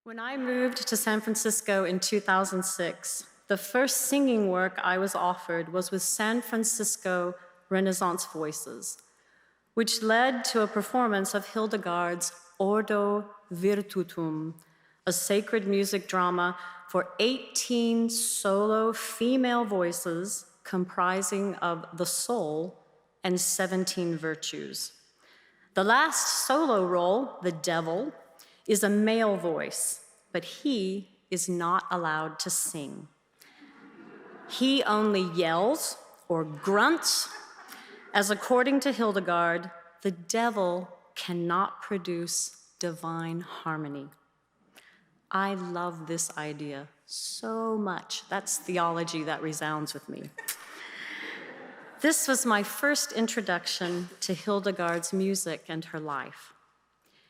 When I moved to San Francisco in 2006, the first singing work I was offered was with San Francisco Renaissance Voices, which led to a performance of Hildegard's Ordo Virtutum, a sacred music drama for 18 solo female voices comprising of the soul and 17 virtues. The last solo role, the devil, is a male voice, but he is not allowed to sing. He only yells or grunts, as according to Hildegard, the devil cannot produce divine harmony. I love this idea so much. That's theology that resounds with me. This was my first introduction to Hildegard's music and her life.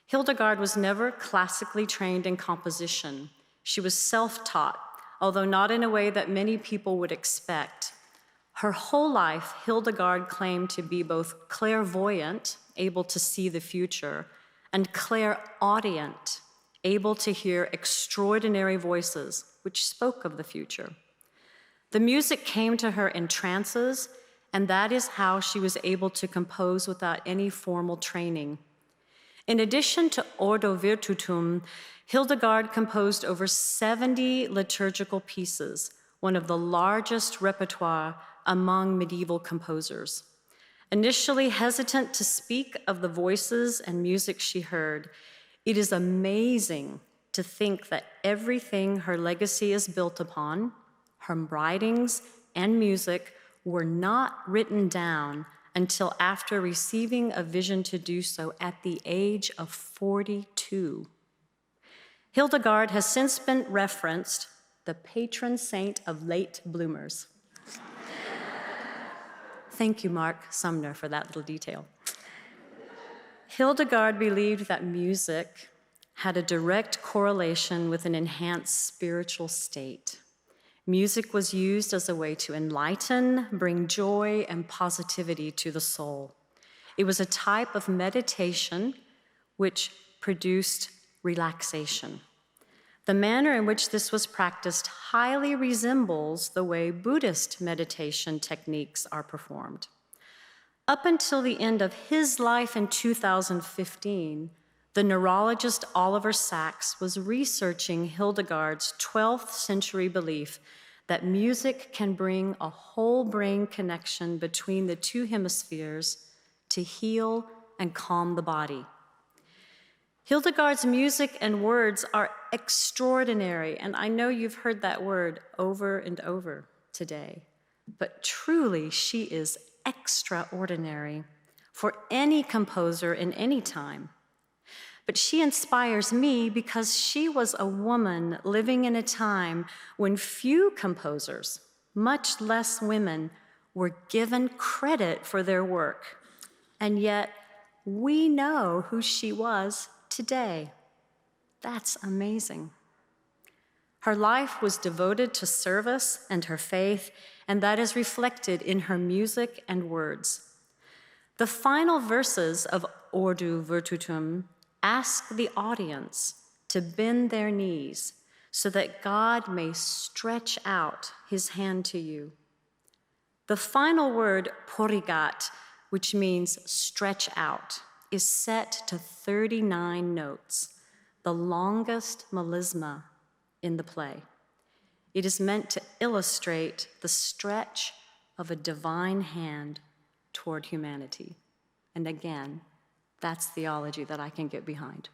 Hildegard was never classically trained in composition. She was self-taught, although not in a way that many people would expect. Her whole life, Hildegard claimed to be both clairvoyant, able to see the future, and clairaudient, able to hear extraordinary voices, which spoke of the future. The music came to her in trances, and that is how she was able to compose without any formal training. In addition to Ordo Virtutum, Hildegard composed over 70 liturgical pieces, one of the largest repertoire among medieval composers. Initially hesitant to speak of the voices and music she heard, it is amazing to think that everything her legacy is built upon, her writings and music, were not written down until after receiving a vision to do so at the age of 42. Hildegard has since been referenced the patron saint of late bloomers. Thank you, Mark Sumner, for that little detail. Hildegard believed that music had a direct correlation with an enhanced spiritual state. Music was used as a way to enlighten, bring joy and positivity to the soul. It was a type of meditation which produced relaxation. The manner in which this was practiced highly resembles the way Buddhist meditation techniques are performed. Up until the end of his life in 2015, the neurologist Oliver Sacks was researching Hildegard's 12th century belief that music can bring a whole brain connection between the two hemispheres to heal and calm the body. Hildegard's music and words are extraordinary, and I know you've heard that word over and over today, but truly she is extraordinary for any composer in any time. But she inspires me because she was a woman living in a time when few composers, much less women, were given credit for their work. And yet, we know who she was today. That's amazing. Her life was devoted to service and her faith, and that is reflected in her music and words. The final verses of Ordo Virtutum ask the audience to bend their knees so that God may stretch out his hand to you. The final word, porigat, which means stretch out, is set to 39 notes, the longest melisma in the play. It is meant to illustrate the stretch of a divine hand toward humanity. And again, that's theology that I can get behind.